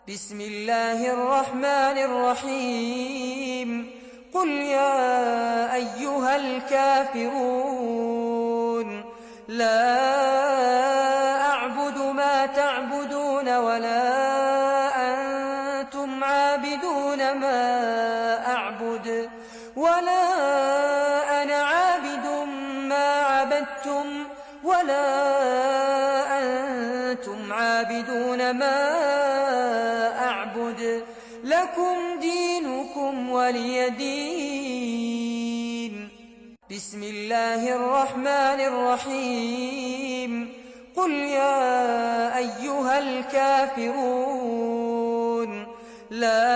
بسم الله الرحمن الرحيم قل يا أيها الكافرون لا أعبد ما تعبدون ولا أنتم عابدون ما أعبد ولا أنا عابد ما عبدتم ولا أنتم عابدون ما أعبد لكم دينكم ولي دين. بسم الله الرحمن الرحيم قل يا أيها الكافرون لا